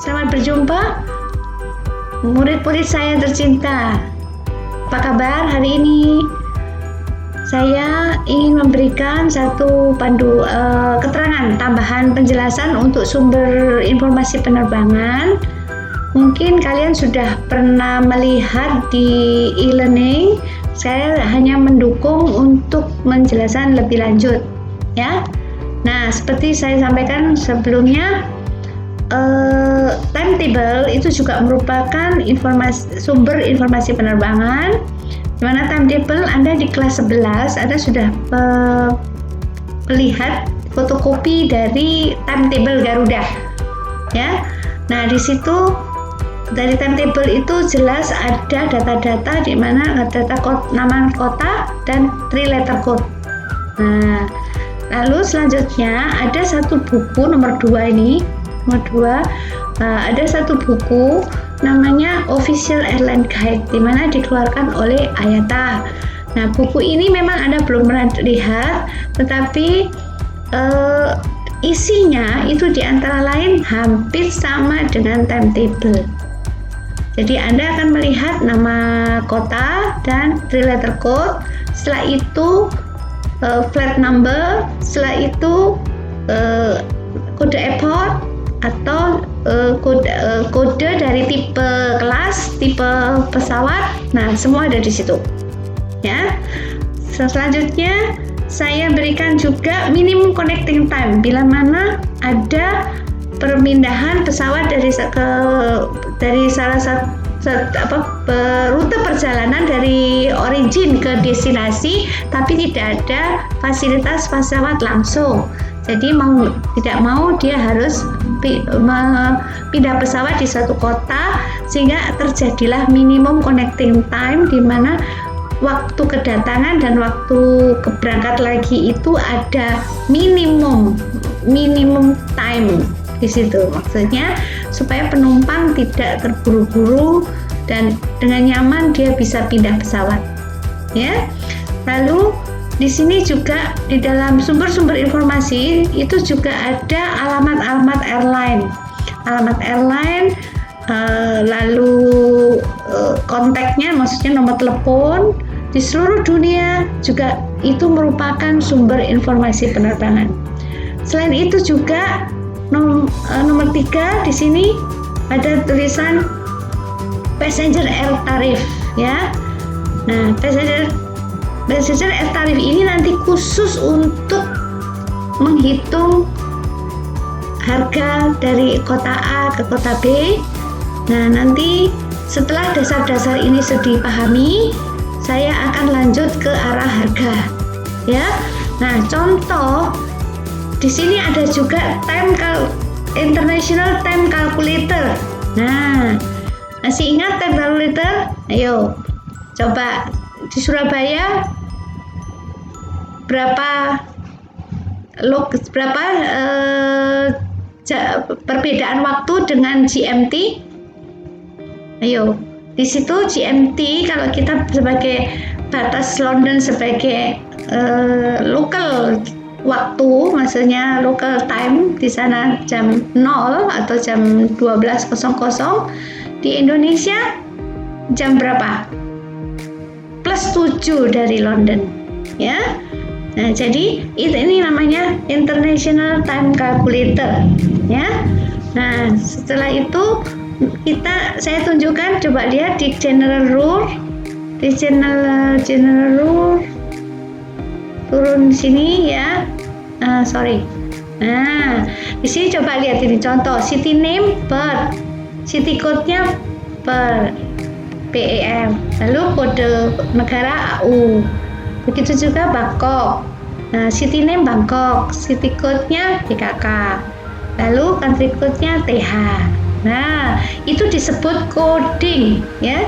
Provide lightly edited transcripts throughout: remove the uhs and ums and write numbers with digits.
Selamat berjumpa murid-murid saya tercinta. Apa kabar hari ini? Saya ingin memberikan satu keterangan tambahan penjelasan untuk sumber informasi penerbangan. Mungkin kalian sudah pernah melihat di e-learning. Saya hanya mendukung untuk menjelaskan lebih lanjut, ya. Nah, seperti saya sampaikan sebelumnya, timetable itu juga merupakan sumber informasi penerbangan. Di mana timetable Anda di kelas 11 Anda sudah melihat fotokopi dari timetable Garuda, ya. Nah, di situ dari timetable itu jelas ada data-data di mana ada nama kota dan 3 letter code. Nah, lalu selanjutnya ada satu buku nomor 2 ini. Ada satu buku namanya Official Airline Guide di mana dikeluarkan oleh IATA. Nah, buku ini memang Anda belum pernah lihat, tetapi isinya itu diantara lain hampir sama dengan timetable. Jadi Anda akan melihat nama kota dan 3 letter code, setelah itu flight number, setelah itu kode airport atau kode dari tipe kelas, tipe pesawat. Nah, semua ada di situ, ya. Selanjutnya saya berikan juga minimum connecting time bila mana ada perpindahan pesawat dari salah satu rute perjalanan dari origin ke destinasi, tapi tidak ada fasilitas pesawat langsung. Jadi tidak mau dia harus pindah pesawat di satu kota, sehingga terjadilah minimum connecting time di mana waktu kedatangan dan waktu keberangkat lagi itu ada minimum time di situ. Maksudnya supaya penumpang tidak terburu-buru dan dengan nyaman dia bisa pindah pesawat, ya. Lalu di sini juga di dalam sumber-sumber informasi itu juga ada alamat-alamat airline, lalu kontaknya, maksudnya nomor telepon di seluruh dunia juga itu merupakan sumber informasi penerbangan. Selain itu juga nomor 3 di sini ada tulisan passenger air tarif, ya. Nah, passenger air tarif ini nanti khusus untuk menghitung harga dari kota A ke kota B. Nah, nanti setelah dasar-dasar ini sudah dipahami, saya akan lanjut ke arah harga, ya. Nah, contoh di sini ada juga International Time Calculator. Nah, masih ingat time calculator? Ayo, coba di Surabaya berapa perbedaan waktu dengan GMT? Ayo, di situ GMT kalau kita sebagai batas London sebagai local waktu, maksudnya local time, di sana jam 0 atau jam 12.00, di Indonesia jam berapa? +7 dari London, ya. Nah, jadi ini namanya International Time Calculator, ya. Nah, setelah itu saya tunjukkan, coba lihat di General Rule, turun sini, ya. Nah, di sini coba lihat ini contoh city name per city code-nya per PEM, lalu kode negara AU. Begitu juga Bangkok. Nah, city name Bangkok, city code-nya BKK, lalu country code-nya TH. Nah, itu disebut coding, ya,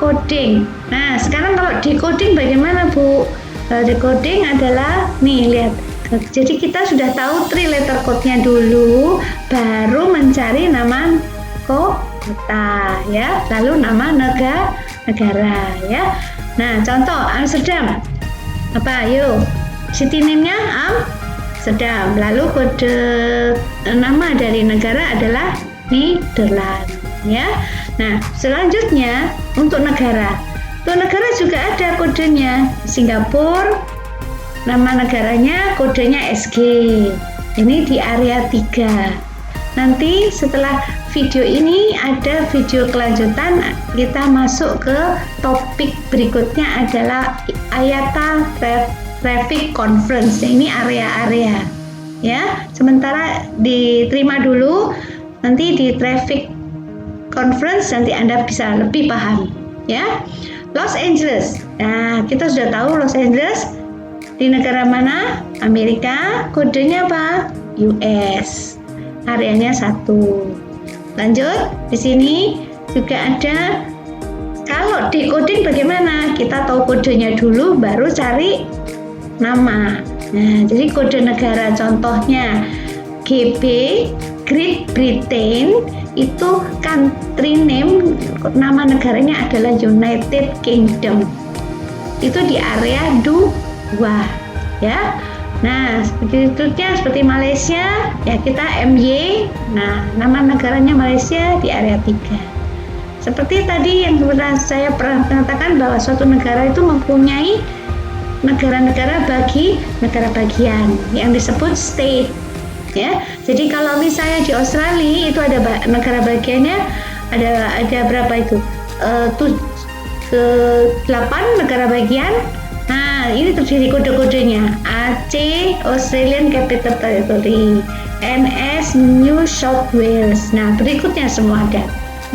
coding. Nah, sekarang kalau decoding bagaimana, Bu? Decoding adalah, nih lihat. Jadi kita sudah tahu 3 letter code-nya dulu, baru mencari nama kota, ya, lalu nama negara, ya. Nah, contoh Amsterdam. Apa? Yuk, city name-nya Amsterdam. Lalu kode nama dari negara adalah Nederland, ya. Nah, selanjutnya untuk negara. Untuk negara juga ada kodenya. Singapura, nama negaranya kodenya SG. Ini di area 3. Nanti setelah video ini ada video kelanjutan, kita masuk ke topik berikutnya adalah IATA Traffic Conference. Ini area-area, ya. Sementara diterima dulu, nanti di Traffic Conference nanti Anda bisa lebih paham, ya. Los Angeles. Nah, kita sudah tahu Los Angeles di negara mana? Amerika. Kodenya apa? US. Areanya 1. Lanjut, di sini juga ada. Kalau decoding bagaimana? Kita tahu kodenya dulu, baru cari nama. Nah, jadi kode negara contohnya GB, Great Britain, itu country name, nama negaranya adalah United Kingdom. Itu di area 2, ya. Nah, berikutnya seperti Malaysia, ya kita MY. Nah, nama negaranya Malaysia di area 3. Seperti tadi yang saya pernah mengatakan bahwa suatu negara itu mempunyai negara-negara bagi negara bagian yang disebut state, ya. Jadi kalau misalnya di Australia itu ada negara bagiannya, ada berapa itu? 8 negara bagian. Nah, ini terdiri kode-kodenya. AC, Australian Capital Territory, NS, New South Wales. Nah, berikutnya semua ada.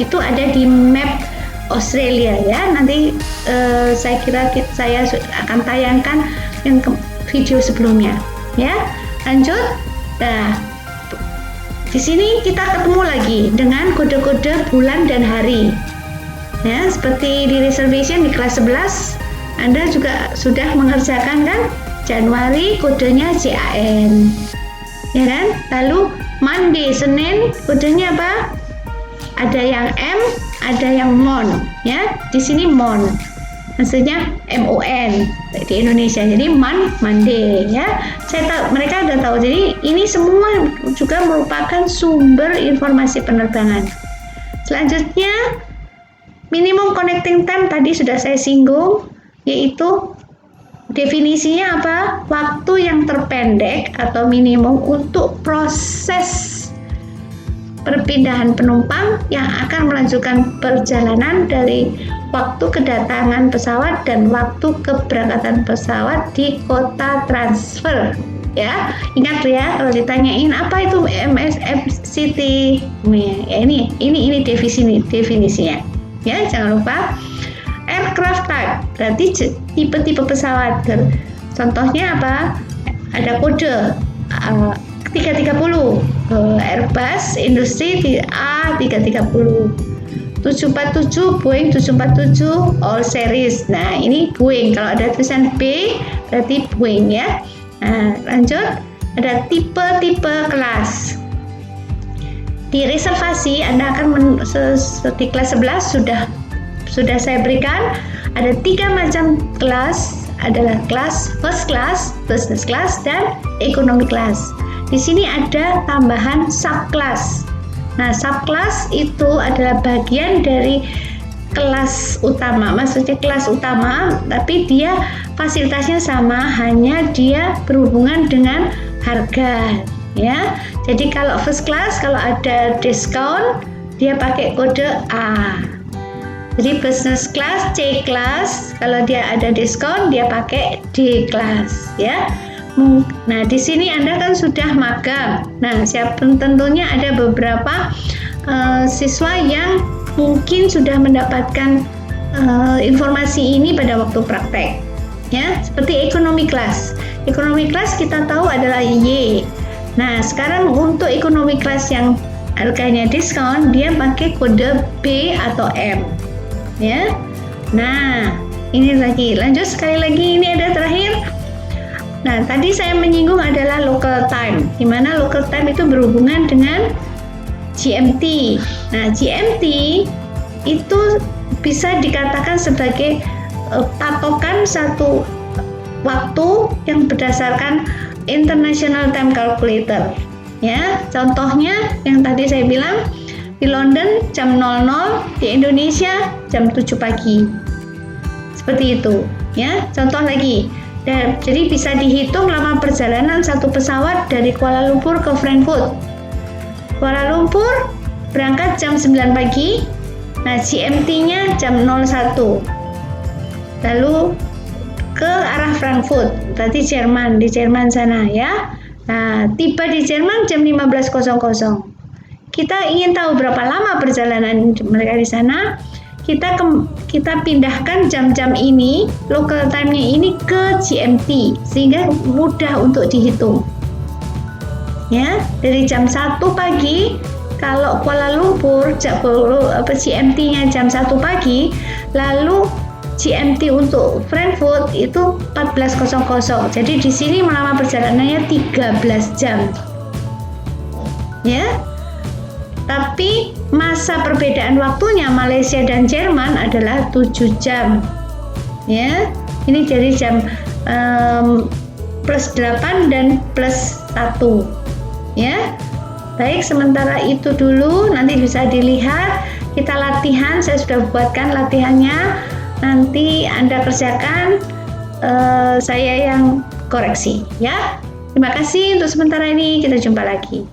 Itu ada di map Australia, ya. Nanti saya kira saya akan tayangkan yang video sebelumnya, ya. Lanjut. Nah, di sini kita ketemu lagi dengan kode-kode bulan dan hari. Ya, seperti di reservation di kelas 11, Anda juga sudah mengerjakan kan? Januari kodenya JAN. Ya kan? Lalu Monday, Senin kodenya apa? Ada yang M, ada yang MON, ya. Di sini MON. Maksudnya MON di Indonesia. Jadi Monday, ya. Saya tahu, mereka udah tahu. Jadi ini semua juga merupakan sumber informasi penerbangan. Selanjutnya minimum connecting time tadi sudah saya singgung, yaitu definisinya apa? Waktu yang terpendek atau minimum untuk proses perpindahan penumpang yang akan melanjutkan perjalanan dari waktu kedatangan pesawat dan waktu keberangkatan pesawat di kota transfer. Ya, ingat ya, kalau ditanyain apa itu MSFCT, ya, ini definisinya. Ya, jangan lupa. Aircraft type berarti tipe-tipe pesawat. Contohnya apa? Ada kode 330, Airbus Industri A330, 747 Boeing 747 All Series. Nah, ini Boeing. Kalau ada tulisan B berarti Boeing, ya. Nah, lanjut, ada tipe-tipe kelas. Di reservasi Anda akan di kelas 11 sudah saya berikan ada 3 macam kelas, adalah kelas first class, business class, dan economy class. Di sini ada tambahan subclass. Nah, subclass itu adalah bagian dari kelas utama, maksudnya kelas utama, tapi dia fasilitasnya sama, hanya dia berhubungan dengan harga, ya. Jadi kalau first class, kalau ada diskon, dia pakai kode A. Jadi business class, C class, kalau dia ada diskon, dia pakai D class, ya. Nah, di sini Anda kan sudah magang. Nah, tentunya ada beberapa siswa yang mungkin sudah mendapatkan informasi ini pada waktu praktek, ya. Seperti economy class. Economy class kita tahu adalah Y. Nah, sekarang untuk economy class yang harganya diskon, dia pakai kode B atau M, ya. Nah, ini lagi. Lanjut sekali lagi, ini ada terakhir. Nah, tadi saya menyinggung adalah local time, di mana local time itu berhubungan dengan GMT. Nah, GMT itu bisa dikatakan sebagai patokan satu waktu yang berdasarkan International Time Calculator. Ya, contohnya yang tadi saya bilang Di London jam 00, di Indonesia jam 7 pagi. Seperti itu, ya. Contoh lagi. Jadi bisa dihitung lama perjalanan satu pesawat dari Kuala Lumpur ke Frankfurt. Kuala Lumpur berangkat jam 9 pagi. Nah, GMT-nya jam 01. Lalu ke arah Frankfurt, berarti Jerman, di Jerman sana ya. Nah, tiba di Jerman jam 15.00. Kita ingin tahu berapa lama perjalanan mereka di sana. Kita pindahkan jam-jam ini, local time-nya ini ke GMT sehingga mudah untuk dihitung. Ya, dari jam 1 pagi kalau Kuala Lumpur GMT-nya jam 1 pagi, lalu GMT untuk Frankfurt itu 14.00. Jadi di sini lama perjalanannya 13 jam. Ya. Tapi masa perbedaan waktunya Malaysia dan Jerman adalah 7 jam. Ya. Ini jadi jam plus 8 dan plus 1. Ya. Baik, sementara itu dulu, nanti bisa dilihat kita latihan. Saya sudah buatkan latihannya. Nanti Anda kerjakan, saya yang koreksi ya. Terima kasih untuk sementara ini, kita jumpa lagi.